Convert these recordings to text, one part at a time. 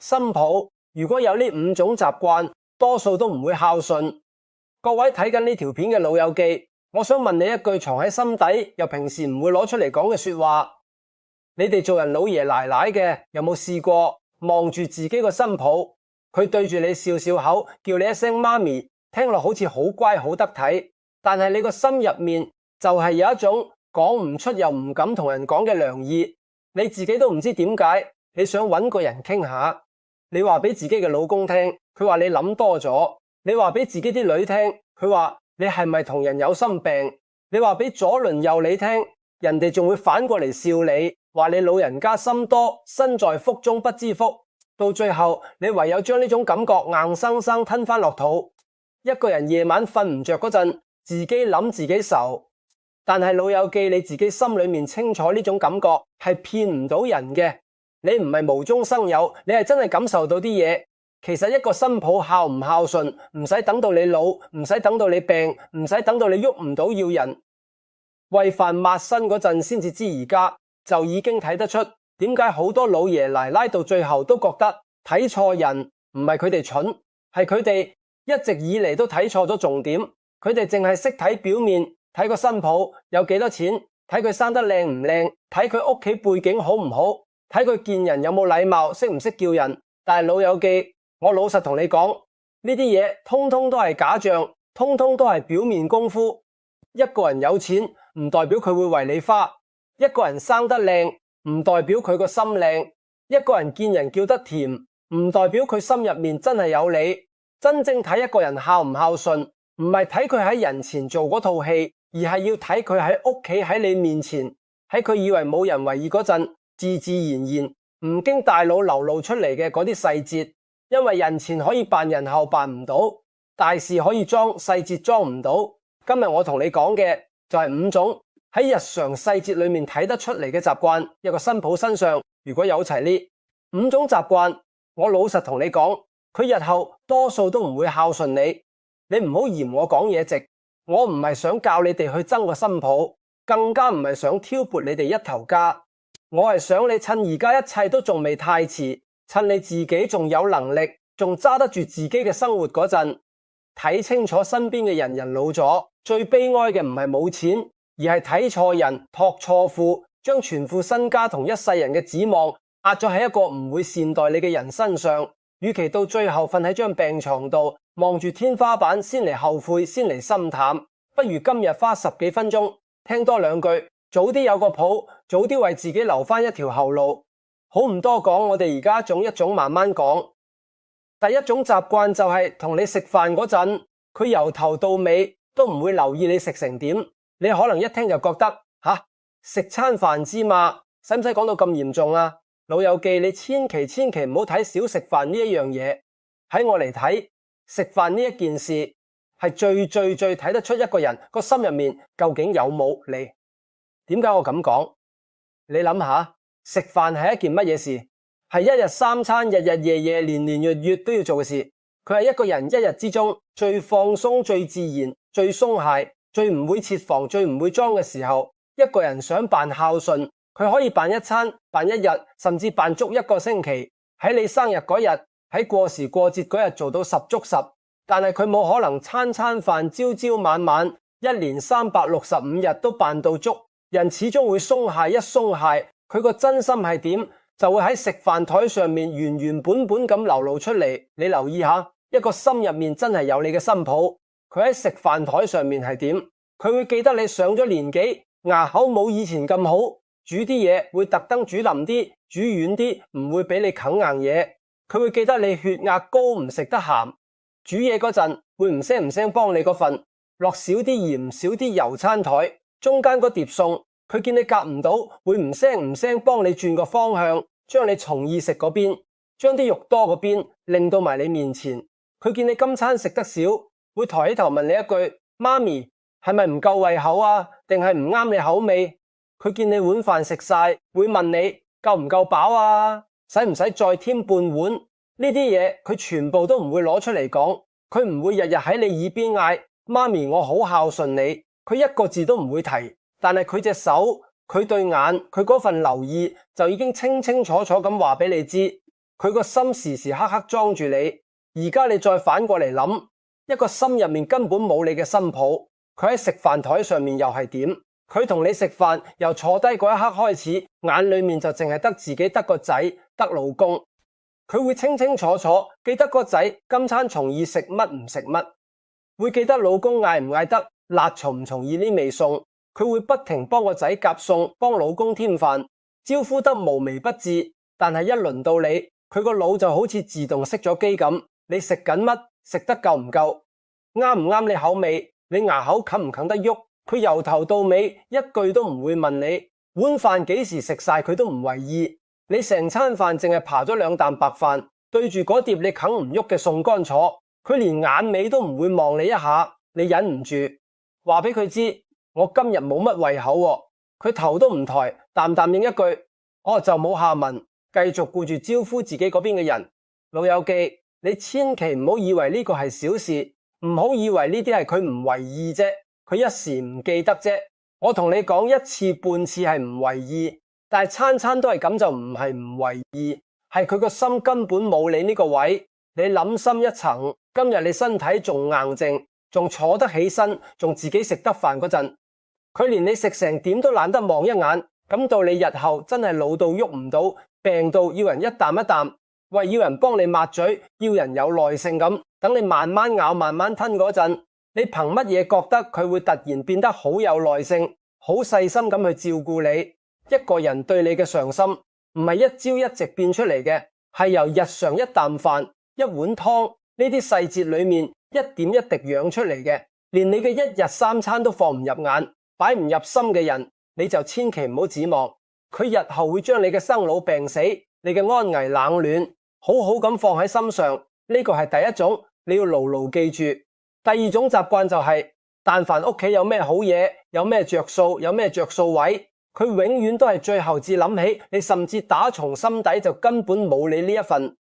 新抱如果有呢5種習慣，多數都唔會孝順。各位睇緊呢條片嘅老友記，我想問你一句藏喺心底又平時唔會攞出嚟講嘅說話。你哋做人老爺奶奶嘅有冇試過望住自己個新抱，佢對住你笑笑口，叫你一聲媽咪，聽落好似好乖好得體，但係你個心入面就係有一種講唔出又唔敢同人講嘅涼意，你自己都唔知點解，你想揾個人傾下。你話俾自己嘅老公聽，佢話你諗多咗；你話俾自己啲女聽，佢話你係咪同人有心病？你話俾左鄰右里聽，人哋仲會反過嚟笑你，話你老人家心多，身在福中不知福。到最後，你唯有將呢種感覺硬生生吞返落肚。一個人夜晚瞓唔着嗰陣，自己諗自己愁，但係老友記，你自己心裏面清楚呢種感覺係騙唔到人嘅。你唔係無中生有，你係真係感受到啲嘢。其實一個新抱孝唔孝順，唔使等到你老，唔使等到你病，唔使等到你喐唔到要人餵飯抹身嗰陣先至知，而家就已經睇得出點解好多老爺奶奶到最後都覺得睇錯人，唔係佢哋蠢，係佢哋一直以嚟都睇錯咗重點。佢哋淨係識睇表面，睇個新抱有幾多錢，睇佢生得靚唔靚，睇佢屋企背景好唔好，睇佢見人有冇禮貌，識唔識叫人。但係老友記，我老實同你講，呢啲嘢通通都係假象，通通都係表面功夫。一個人有錢唔代表佢會為你花，一個人生得靚唔代表佢個心靚，一個人見人叫得甜唔代表佢心入面真係有你。真正睇一個人孝唔孝順，唔係睇佢喺人前做嗰套戲，而係要睇佢喺屋企喺你面前，喺佢以為冇人為意嗰陣，自自然然唔經大腦流露出嚟嘅嗰啲細節。因為人前可以扮，人後扮唔到，大事可以裝，細節裝唔到。今日我同你講嘅就係5種喺日常細節裏面睇得出嚟嘅習慣。一個新抱身上如果有齊呢5種習慣，我老實同你講，佢日後多數都唔會孝順你。你唔好嫌我講嘢直，我唔係想教你哋去憎個新抱，更加唔係想挑撥你哋一頭家。我係想你趁而家一切都仲未太遲，趁你自己仲有能力，仲揸得住自己嘅生活嗰陣，睇清楚身邊嘅人老咗，最悲哀嘅唔係冇錢，而係睇錯人，託錯付，將全副身家同一世人嘅指望壓咗喺一個唔會善待你嘅人身上。與其到最後瞓喺張病床度望住天花板先嚟後悔，先嚟心淡，不如今日花10幾分鐘聽多2句，早啲有個譜，早啲為自己留返一條後路。好唔多講，我哋而家一種慢慢講。第一種習慣就係同你食飯嗰陣，佢由頭到尾都唔會留意你食成點。你可能一聽就覺得食餐飯之嘛，使唔使講到咁嚴重啊？老友記，你千祈唔好睇少食飯呢一樣嘢。喺我嚟睇，食飯呢一件事係最睇得出一個人個心入面究竟有冇你。點解我咁講？你諗下，食飯係一件乜嘢事？係一日3餐，日日夜夜，年年月月都要做嘅事。佢係一個人一日之中最放鬆、最自然、最鬆懈、最唔會設防、最唔會裝嘅時候。一個人想扮孝順，佢可以扮1餐、扮1日，甚至扮足1個星期。喺你生日嗰日，喺過時過節嗰日做到10足10。但係佢冇可能餐餐飯、朝朝晚晚，一年365日都扮到足。人始終會鬆懈，一鬆懈，佢個真心係點，就會喺食飯台上面原本咁流露出嚟。你留意下，一個心入面真係有你嘅新抱，佢喺食飯台上面係點？佢會記得你上咗年紀，牙口冇以前咁好，煮啲嘢會特登煮腍啲，煮軟啲，唔會俾你啃硬嘢。佢會記得你血壓高，唔食得鹹，煮嘢嗰陣會唔聲幫你嗰份落少啲鹽，少啲油，餐台中間嗰碟餸，佢見你夾唔到，會唔聲幫你轉個方向，將你從意食嗰邊，將啲肉多嗰邊令到埋你面前。佢見你今餐食得少，會抬起頭問你一句：媽咪，係咪唔夠胃口啊？定係唔啱你口味？佢見你碗飯食晒，會問你夠唔夠飽啊？使唔使再添半碗？呢啲嘢佢全部都唔會攞出嚟講，佢唔會日日喺你耳邊嗌：媽咪，我好孝順你。佢一個字都唔會提，但係佢隻手、佢對眼、佢嗰份留意就已經清楚咁話俾你知，佢個心時時刻刻裝住你。而家你再反過嚟諗，一個心入面根本冇你嘅新抱，佢喺食飯台上面又係點？佢同你食飯由坐低嗰一刻開始，眼裏面就淨係得自己，得個仔，得老公。佢會清清楚楚記得個仔今餐從意食乜唔食乜，會記得老公嗌唔嗌得辣，從唔從意呢味餸。佢會不停幫個仔夾餸，幫老公添飯，招呼得無微不至。但係一輪到你，佢個腦就好似自動熄咗機咁。你食緊乜？食得夠唔夠？啱唔啱你口味？你牙口啃唔啃得喐？佢由頭到尾一句都唔會問你碗飯幾時食晒，佢都唔為意。你成餐飯淨係扒咗2啖白飯，對住嗰碟你啃唔喐嘅餸乾楚，佢連眼尾都唔會望你一下。你忍唔住話俾佢知，我今日冇乜胃口喎。佢頭都唔抬，淡淡應一句，哦，就冇下文，繼續顧住招呼自己嗰邊嘅人。老友記，你千祈唔好以為呢個係小事，唔好以為呢啲係佢唔為意啫，佢一時唔記得啫。我同你講一次半次係唔為意，但係餐餐都係咁就唔係唔為意，係佢個心根本冇你呢個位。你諗深一層，今日你身體仲硬淨，仲坐得起身，仲自己食得飯嗰陣，佢連你食成點都懶得望一眼。咁到你日後真係老到喐唔到，病到要人一啖一啖，喂，要人幫你抹嘴，要人有耐性咁，等你慢慢咬慢慢吞嗰陣，你憑乜嘢覺得佢會突然變得好有耐性，好細心咁去照顧你？一個人對你嘅上心唔係一朝一夕變出嚟嘅，係由日常一啖飯一碗湯呢啲細節裏面一點一滴養出嚟嘅。連你嘅一日3餐都放唔入眼，擺唔入心嘅人，你就千祈唔好指望佢日後會將你嘅生老病死，你嘅安危冷暖好好咁放喺心上。呢個係第一種，你要牢牢記住。第二種習慣就係，但凡屋企有咩好嘢，有咩着數，有咩着數位，佢永遠都係最後至諗起你，甚至打從心底就根本冇你呢一份。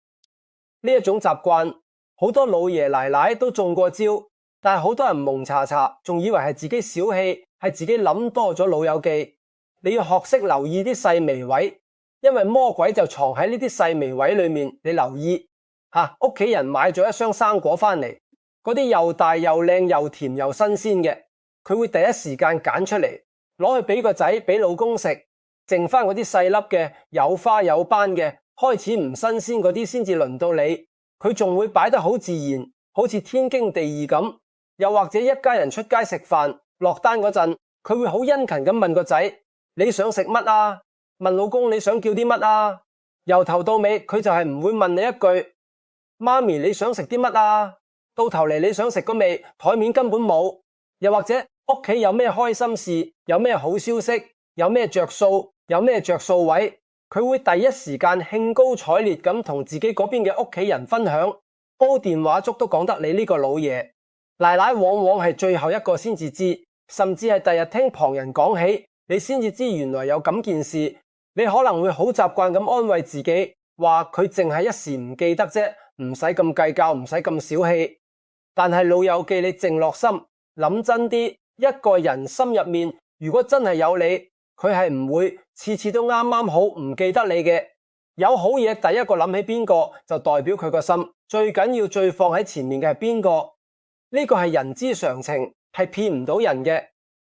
呢一種習慣好多老爺奶奶都中過招，但係好多人蒙查查，仲以為係自己小氣，係自己諗多咗。老友記，你要學識留意啲細微位，因為魔鬼就藏喺呢啲細微位裏面。你留意屋企人買咗一箱生果返嚟，嗰啲又大又靚又甜又新鮮嘅，佢會第一時間揀出嚟攞去俾個仔俾老公食，剩返嗰啲細粒嘅有花有斑嘅開始唔新鮮嗰啲先至輪到你。佢仲會擺得好自然，好似天經地義咁。又或者一家人出街食飯落單嗰陣，佢會好殷勤咁問個仔，你想食乜啊？問老公，你想叫啲乜啊？由頭到尾佢就係唔會問你一句，媽咪你想食啲乜啊？到頭嚟你想食嗰味台面根本冇。又或者屋企有咩開心事，有咩好消息，有咩着數，有咩着數位，佢會第一時間興高采烈咁同自己嗰邊嘅屋企人分享，煲電話粥都講得你呢個老爺。奶奶往往係最後一個先至知，甚至係第日聽旁人講起，你先至知原來有咁件事。你可能會好習慣咁安慰自己，話佢淨係一時唔記得啫，唔使咁計較，唔使咁小氣。但係老友記，你靜落心諗真啲，一個人心入面如果真係有你，佢係唔會次次都啱啱好唔記得你嘅。有好嘢第一個諗起邊個，就代表佢個心最緊要最放喺前面嘅係邊個。呢個係人之常情，係騙唔到人嘅。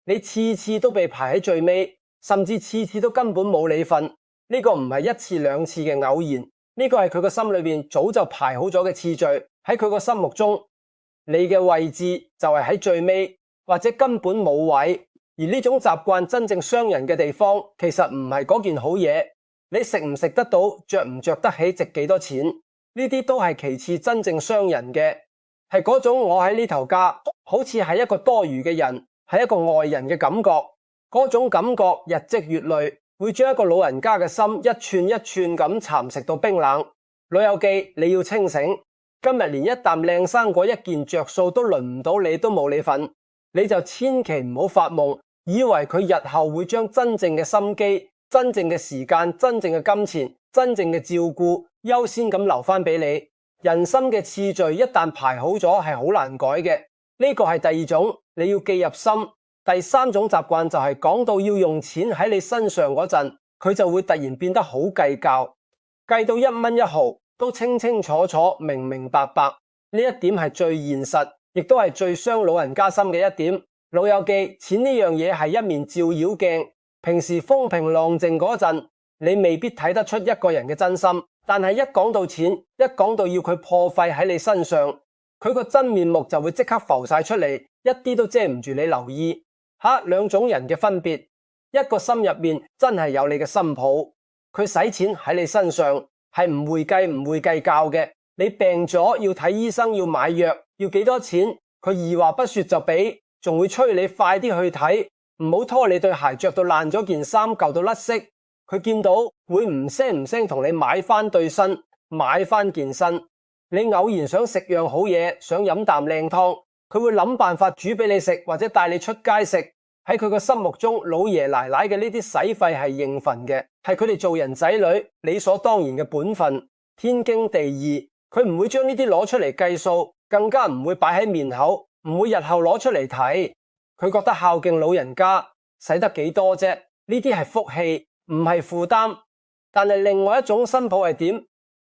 你次次都被排喺最尾，甚至次次都根本冇你份。呢個唔係一次兩次嘅偶然，呢個係佢個心裏面早就排好咗嘅次序。喺佢個心目中，你嘅位置就係喺最尾，或者根本冇位。而呢種習慣真正傷人嘅地方，其實唔係嗰件好嘢，你食唔食得到，着唔着得起，值幾多錢，呢啲都係其次。真正傷人嘅係嗰種我喺呢頭家好似係一個多餘嘅人，係一個外人嘅感覺。嗰種感覺日積月累，會將一個老人家嘅心一寸一寸咁蠶食到冰冷。老友記，你要清醒，今日連一啖靚生果一件着數都輪唔到你，都冇你份，你就千祈唔好發夢，以為佢日後會將真正嘅心機、真正嘅時間、真正嘅金錢、真正嘅照顧優先咁留返俾你。人心嘅次序一旦排好咗，係好難改嘅。呢個係第二種，你要記入心。第三種習慣就係講到要用錢喺你身上嗰陣，佢就會突然變得好計較，計到1蚊1毫，都清清楚楚、明明白白。呢一點係最現實，亦都係最傷老人家心嘅一點。老友記，錢呢樣嘢係一面照妖鏡，平時風平浪靜嗰陣，你未必睇得出一個人嘅真心，但係一講到錢，一講到要佢破費喺你身上，佢個真面目就會即刻浮晒出嚟，一啲都遮唔住你留意。兩種人嘅分別，一個心入面真係有你嘅新抱，佢使錢喺你身上係唔會計較嘅。你病咗要睇醫生，要買藥，要幾多錢，佢二話不說就俾，仲會催你快啲去睇，唔好拖你對鞋着到爛咗，件衫舊到甩色。佢見到會唔聲同你買翻對新，買翻件新。你偶然想食樣好嘢，想飲啖靚湯，佢會諗辦法煮俾你食，或者帶你出街食。喺佢個心目中，老爺奶奶嘅呢啲使費係應份嘅，係佢哋做人仔女理所當然嘅本分，天經地義。佢唔會將呢啲攞出嚟計數，更加唔會擺喺面口，唔會日後攞出嚟睇。佢覺得孝敬老人家使得幾多啫？呢啲係福氣，唔係負擔。但係另外一種新抱係點？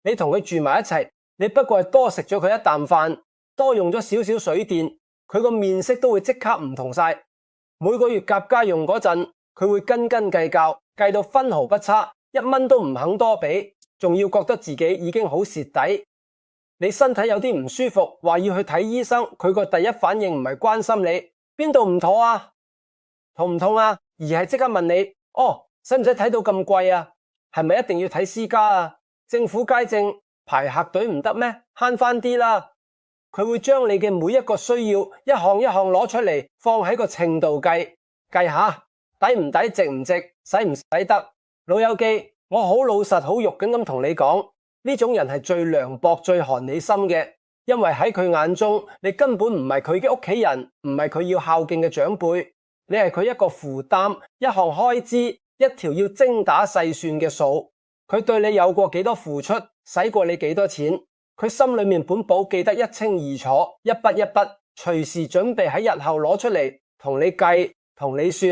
你同佢住埋一齊，你不過係多食咗佢一啖飯，多用咗少少水電，佢個面色都會即刻唔同晒。每個月夾家用嗰陣，佢會斤斤計較，計到分毫不差，1蚊都唔肯多俾，仲要覺得自己已經好蝕底。你身體有啲唔舒服，話要去睇醫生，佢個第一反應唔係關心你邊度唔妥啊，痛唔痛啊，而係即刻問你，使唔使睇到咁貴啊？係咪一定要睇私家啊？政府街症排客隊唔得咩？慳翻啲啦。佢會將你嘅每一個需要一項一項攞出嚟，放喺個秤度計下，抵唔抵，值唔值，使唔使得。老友記，我好老實好肉緊咁同你講，呢種人係最涼薄最寒你心嘅，因為喺佢眼中，你根本唔係佢嘅屋企人，唔係佢要孝敬嘅長輩，你係佢一個負擔，一項開支，一條要精打細算嘅數。佢對你有過幾多付出，使過你幾多錢，佢心裏面本簿記得一清二楚，一筆一筆，隨時準備喺日後攞出嚟同你計同你算。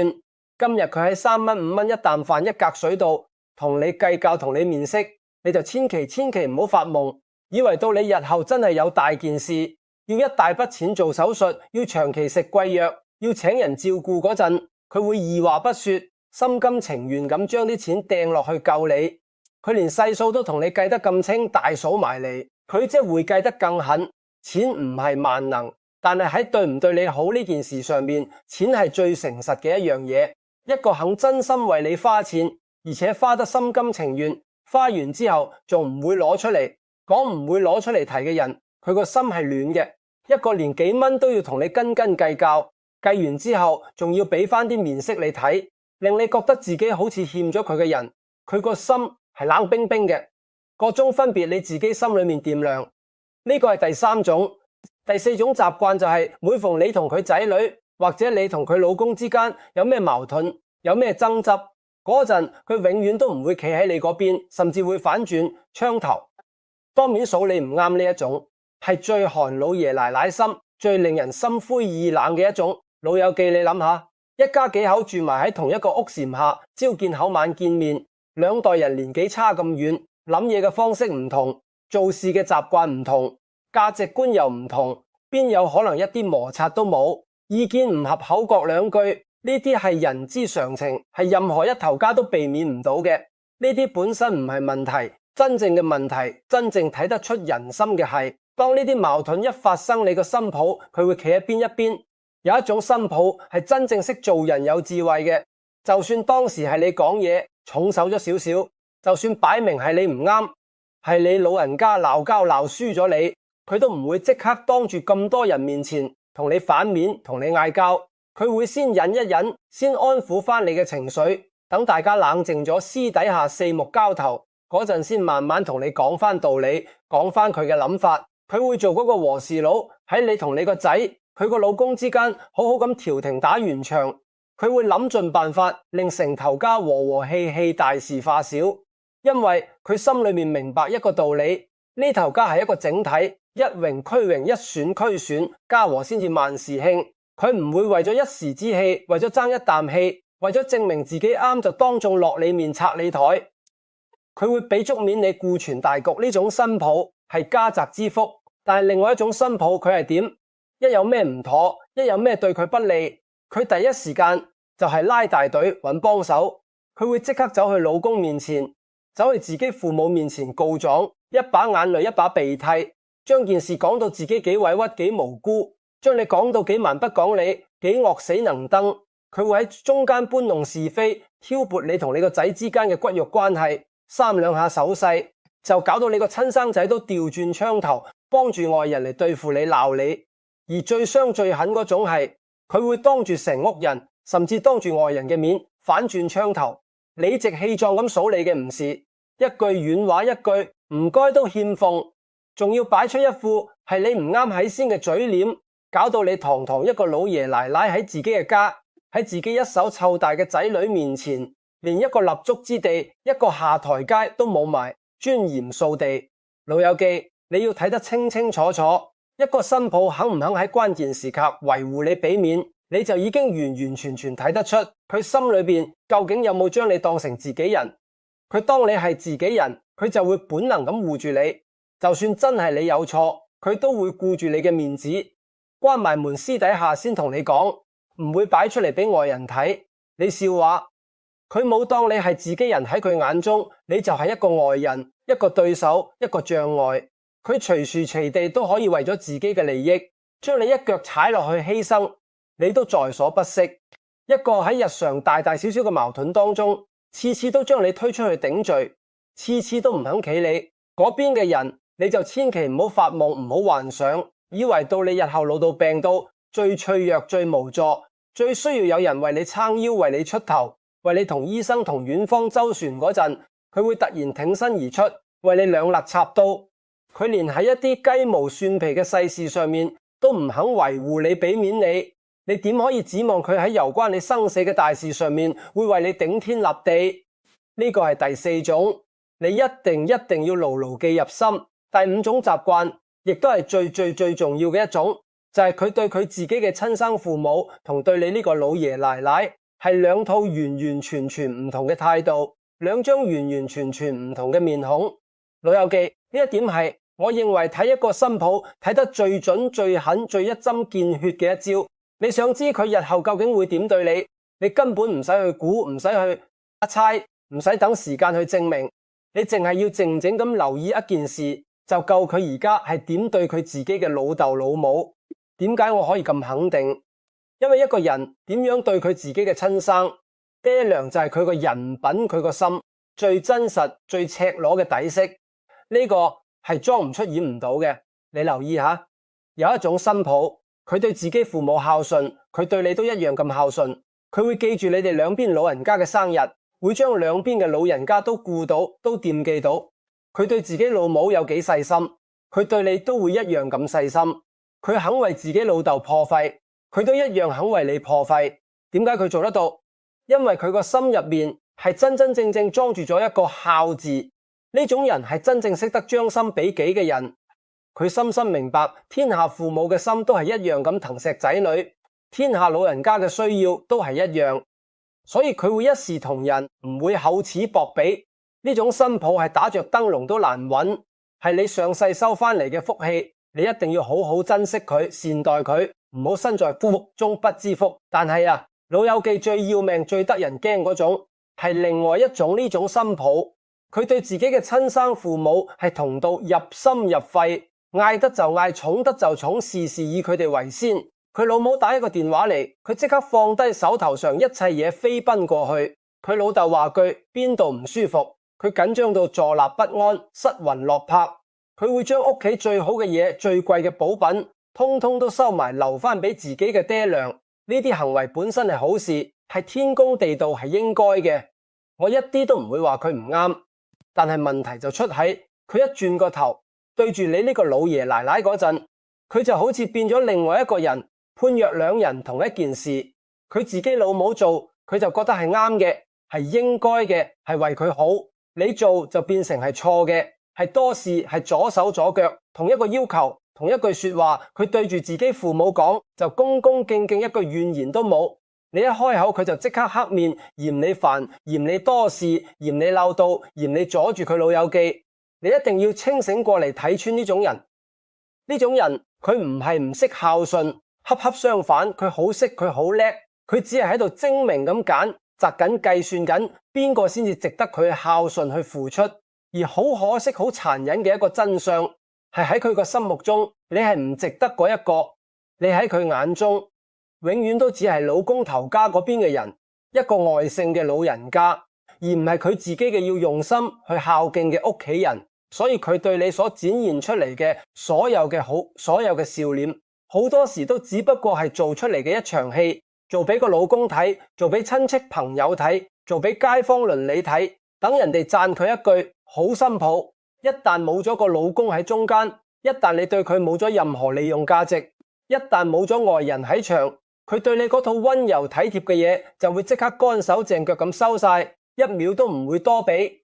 今日佢喺3蚊5蚊一啖飯一格水度同你計較同你面色，你就千祈唔好發夢，以為到你日後真係有大件事，要一大筆錢做手術，要長期食貴藥，要請人照顧嗰陣，佢會二話不說，心甘情願咁將啲錢掟落去救你。佢連細數都同你計得咁清，大數埋嚟，佢即係會計得更狠。錢唔係萬能，但係喺對唔對你好呢件事上面，錢係最誠實嘅一樣嘢。一個肯真心為你花錢，而且花得心甘情願，花完之後仲唔會攞出嚟講，唔會攞出嚟提嘅人，佢個心係暖嘅。一個連幾蚊都要同你斤斤計較，計完之後仲要俾翻啲面色你睇，令你覺得自己好似欠咗佢嘅人，佢個心係冷冰冰嘅。各種分別你自己心裏面掂量。呢個係第3種。第4種習慣就係每逢你同佢仔女或者你同佢老公之間有咩矛盾，有咩爭執嗰陣，佢永遠都唔會企喺你嗰邊，甚至會反轉槍頭當面數你唔啱。呢一種係最寒老爺奶奶心，最令人心灰意冷嘅一種。老友記，你諗下，一家幾口住埋喺同一個屋檐下，朝見口晚見面，兩代人年紀差咁遠，諗嘢嘅方式唔同，做事嘅習慣唔同，價值觀又唔同，邊有可能一啲摩擦都冇？意見唔合口角兩句，呢啲係人之常情，係任何一頭家都避免唔到嘅。呢啲本身唔係問題，真正嘅問題，真正睇得出人心嘅係，當呢啲矛盾一發生，你個新抱佢會企喺邊一邊。有一種新抱係真正識做人有智慧嘅，就算當時係你講嘢重手咗少少，就算擺明係你唔啱，係你老人家鬧交鬧輸咗你，佢都唔會即刻當住咁多人面前同你反面同你嗌交，佢會先忍一忍，先安撫翻你嘅情緒，等大家冷靜咗，私底下四目交投嗰陣，先慢慢同你講翻道理，講翻佢嘅諗法。佢會做嗰個和事佬，喺你同你個仔佢個老公之間好好咁調停打圓場。佢會諗盡辦法令成頭家和和氣氣，大事化小，因為佢心裏面明白一個道理，呢頭家係一個整體，一榮俱榮，一損俱損，家和先至萬事興。佢唔會為咗一時之氣，為咗爭一啖氣，為咗證明自己啱就當眾落你面拆你台。佢會俾足面你顧全大局。呢種新抱係家宅之福。但係另外一種新抱佢係點？一有咩唔妥，一有咩對佢不利，佢第一時間就係拉大隊揾幫手。佢會即刻走去老公面前，走去自己父母面前告狀，一把眼淚一把鼻涕，將件事講到自己幾委屈幾無辜，將你講到幾蠻不講理，幾惡死能登。佢會喺中間搬弄是非，挑撥你同你個仔之間嘅骨肉關係，三兩下手勢就搞到你個親生仔都調轉槍頭，幫住外人嚟對付你鬧你。而最傷最狠嗰種係，佢會當住成屋人，甚至當住外人嘅面反轉槍頭，理直氣壯咁數你嘅唔是，一句軟話一句唔該都欠奉，仲要擺出一副係你唔啱喺先嘅嘴臉，搞到你堂堂一個老爺奶奶喺自己嘅家，喺自己一手湊大嘅仔女面前，連一個立足之地，一個下台階都冇埋，尊嚴掃地。老友記，你要睇得清清楚楚，一個新抱肯唔肯喺關鍵時刻維護你俾面，你就已經完完全全睇得出佢心裏邊究竟有冇將你當成自己人。佢當你係自己人，佢就會本能咁護住你，就算真係你有錯，佢都會顧住你嘅面子，關埋門私底下先同你講，唔會擺出嚟俾外人睇。你笑話，佢冇當你係自己人，喺佢眼中你就係一個外人，一個對手，一個障礙。佢隨時隨地都可以為咗自己嘅利益，將你一腳踩落去犧牲，你都在所不惜。一個喺日常大大小小嘅矛盾當中，次次都將你推出去頂罪，次次都唔肯企你嗰邊嘅人，你就千祈唔好發夢，唔好幻想，以為到你日後老到病到最脆弱、最無助、最需要有人為你撐腰、為你出頭、為你同醫生同院方周旋嗰陣，佢會突然挺身而出，為你兩肋插刀。佢連喺一啲雞毛蒜皮嘅細事上面都唔肯維護你，俾面你點可以指望佢喺攸關你生死嘅大事上面會為你頂天立地？呢個係第四種，你一定要牢牢記入心。第五種習慣，亦都係最重要嘅一種，就係佢對佢自己嘅親生父母同對你呢個老爺奶奶係兩套完全唔同嘅態度，兩張完全唔同嘅面孔。老友記，呢一點係我認為睇一個新抱睇得最準、最狠、最一針見血嘅一招。你想知佢日後究竟會點對你，你根本唔使去估，唔使去猜，唔使等時間去證明，你淨係要靜靜咁留意一件事，就夠佢而家係點對佢自己嘅老豆老母。點解我可以咁肯定？因為一個人點樣對佢自己嘅親生爹娘，就係佢個人品，佢個心最真實、最赤裸嘅底色。呢個係裝唔出演唔到嘅。你留意下，有一種新抱，佢對自己父母孝順，佢對你都一樣咁孝順。佢會記住你哋兩邊老人家嘅生日，會將兩邊嘅老人家都顧到，都惦記到。佢對自己老母有幾細心，佢對你都會一樣咁細心。佢肯為自己老豆破費，佢都一樣肯為你破費。點解佢做得到？因為佢個心入面係真正裝住咗一個孝字。呢種人係真正識得將心比己嘅人，佢深深明白天下父母嘅心都係一樣咁疼錫仔女，天下老人家嘅需要都係一樣，所以佢會一視同仁，唔會厚此薄彼。呢種新抱係打着燈籠都難揾，係你上世收翻嚟嘅福氣，你一定要好好珍惜佢，善待佢，唔好身在福中不知福。但係啊，老友記，最要命、最得人驚嗰種係另外一種，呢種新抱。佢對自己嘅親生父母係同到入心入肺，嗌得就嗌，寵得就寵，事事以佢哋為先。佢老母打一個電話嚟，佢即刻放低手頭上一切嘢，飛奔過去。佢老豆話句邊度唔舒服，佢緊張到坐立不安，失魂落魄。佢會將屋企最好嘅嘢、最貴嘅寶品，通通都收埋，留翻俾自己嘅爹娘。呢啲行為本身係好事，係天公地道，係應該嘅。我一啲都唔會話佢唔啱。但係問題就出喺佢一轉個頭對住你呢個老爺奶奶嗰陣，佢就好似變咗另外一個人，判若兩人同一件事。佢自己老母做，佢就覺得係啱嘅，係應該嘅，係為佢好。你做就變成係錯嘅，係多事，係左手左腳。同一個要求，同一句說話，佢對住自己父母講就恭恭敬敬，一句怨言都冇。你一開口佢就即刻黑面，嫌你煩，嫌你多事，嫌你漏到，嫌你阻住佢老友記。你一定要清醒過嚟睇穿呢種人。呢種人佢唔係唔識孝順，恰恰相反，佢好識，佢好叻，佢只係喺度精明咁揀，擇緊計算緊邊個先至值得佢孝順去付出。而好可惜、好殘忍嘅一個真相係喺佢個心目中，你係唔值得嗰一個。你喺佢眼中永遠都只係老公頭家嗰邊嘅人，一個外姓嘅老人家，而唔係佢自己嘅要用心去孝敬嘅屋企人。所以佢對你所展現出嚟嘅所有嘅好，所有嘅笑臉，好多時都只不過係做出嚟嘅一場戲，做俾個老公睇，做俾親戚朋友睇，做俾街坊鄰里睇，等人哋讚佢一句好新抱。一旦冇咗個老公喺中間，一旦你對佢冇咗任何利用價值，一旦冇咗外人喺場，佢對你嗰套溫柔體貼嘅嘢就會即刻乾手淨腳咁收晒，一秒都唔會多俾。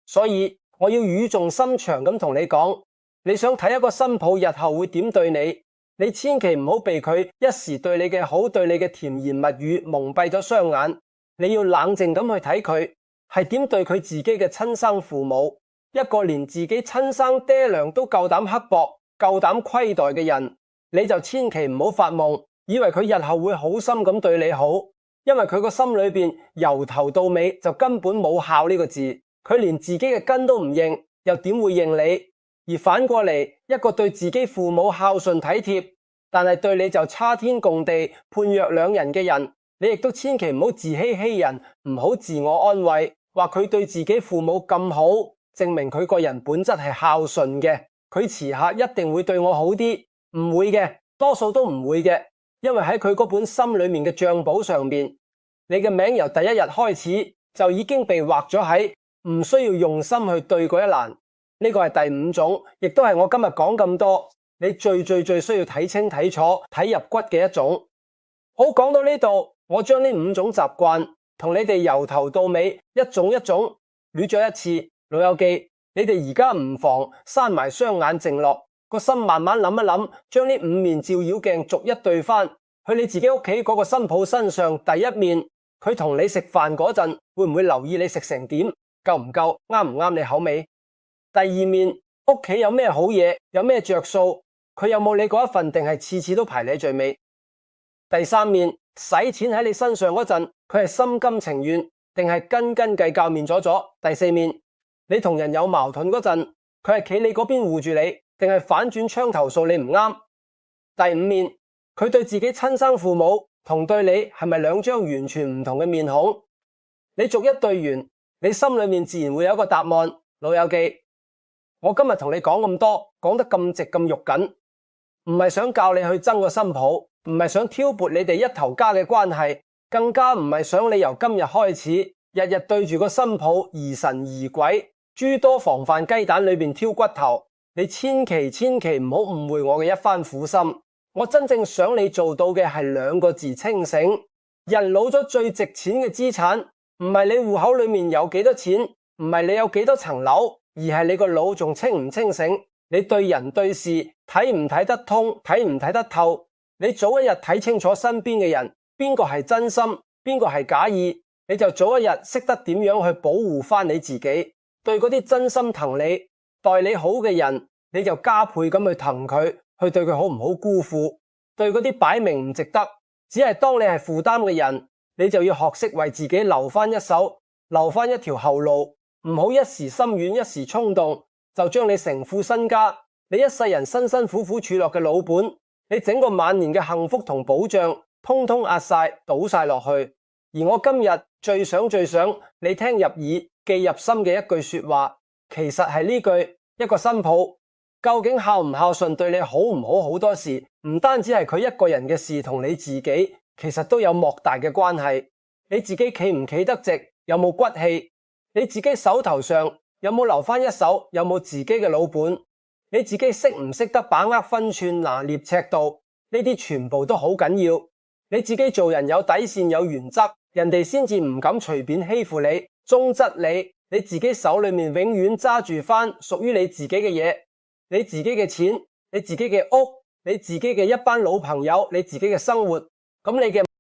所以我要語重心長咁同你講，你想睇一個新抱日後會點對你，你千祈唔好被佢一時對你嘅好，對你嘅甜言蜜語蒙蔽咗雙眼。你要冷靜咁去睇佢係點對佢自己嘅親生父母，一個連自己親生爹娘都夠膽刻薄、夠膽虧待嘅人，你就千祈唔好發夢，以為佢日後會好心咁對你好，因為佢個心裏邊由頭到尾就根本冇孝呢個字。佢連自己嘅根都唔認，又點會認你？而反過嚟，一個對自己父母孝順體貼，但係對你就差天共地、判若兩人嘅人，你亦都千祈唔好自欺欺人，唔好自我安慰，話佢對自己父母咁好，證明佢個人本質係孝順嘅，佢遲下一定會對我好啲。唔會嘅，多數都唔會嘅，因為喺佢嗰本心裏面嘅賬簿上面，你嘅名由第一日開始就已經被劃咗喺唔需要用心去對嗰一欄。呢個係第五種，亦都係我今日講咁多你最需要睇清睇楚、睇入骨嘅一種。好，講到呢度，我將呢五種習慣同你哋由頭到尾一種一種捋咗一次。老友記，你哋而家唔妨閂埋雙眼靜落，個心慢慢諗一諗，將呢五面照妖鏡逐一對翻去你自己屋企嗰個新抱身上。第一面，佢同你食飯嗰陣會唔會留意你食成點？夠唔夠？啱唔啱你口味？第二面，屋企有咩好嘢，有咩着數，佢有冇你嗰一份，定係次次都排你最尾？第三面，使錢喺你身上嗰陣，佢係心甘情願，定係斤斤計較面阻阻？第四面，你同人有矛盾嗰陣，佢係企你嗰邊護住你，定係反轉槍頭數你唔啱？第五面，佢對自己親生父母同對你係咪兩張完全唔同嘅面孔？你逐一對完，你心裏面自然會有一個答案。老友記，我今日同你講咁多，講得咁直咁肉緊，唔係想教你去憎個新抱，唔係想挑撥你哋一頭家嘅關係，更加唔係想你由今日開始日日對住個新抱疑神疑鬼，諸多防範雞蛋裏面挑骨頭。你千祈唔好誤會我嘅一番苦心。我真正想你做到嘅係兩個字：清醒。人老咗最值錢嘅資產，唔係你戶口裏面有幾多錢，唔係你有幾多層樓，而係你個腦仲清唔清醒，你對人對事睇唔睇得通，睇唔睇得透。你早一日睇清楚身邊嘅人，邊個係真心，邊個係假意，你就早一日識得點樣去保護翻你自己。對嗰啲真心疼你、待你好嘅人，你就加倍咁去疼佢，去對佢好唔好辜負。對嗰啲擺明唔值得，只係當你係負擔嘅人，你就要學識為自己留翻一手，留翻一條後路，唔好一時心軟，一時衝動，就將你成副身家，你一世人辛辛苦苦儲落嘅老本，你整個晚年嘅幸福同保障，通通壓晒，倒晒落去。而我今日最想你聽入耳、記入心嘅一句說話，其實係呢句：一個新抱究竟孝唔孝順，對你好唔好，好多時唔單止係佢一個人嘅事，同你自己其實都有莫大嘅關係。你自己企唔企得直，有冇骨氣？你自己手頭上有冇留翻一手，有冇自己嘅老本？你自己識唔識得把握分寸，拿捏尺度？呢啲全部都好緊要。你自己做人有底線，有原則，人哋先至唔敢隨便欺負你，忠質你。你自己手裏面永遠揸住翻屬於你自己嘅嘢，你自己嘅錢，你自己嘅屋，你自己嘅一班老朋友，你自己嘅生活，咁你嘅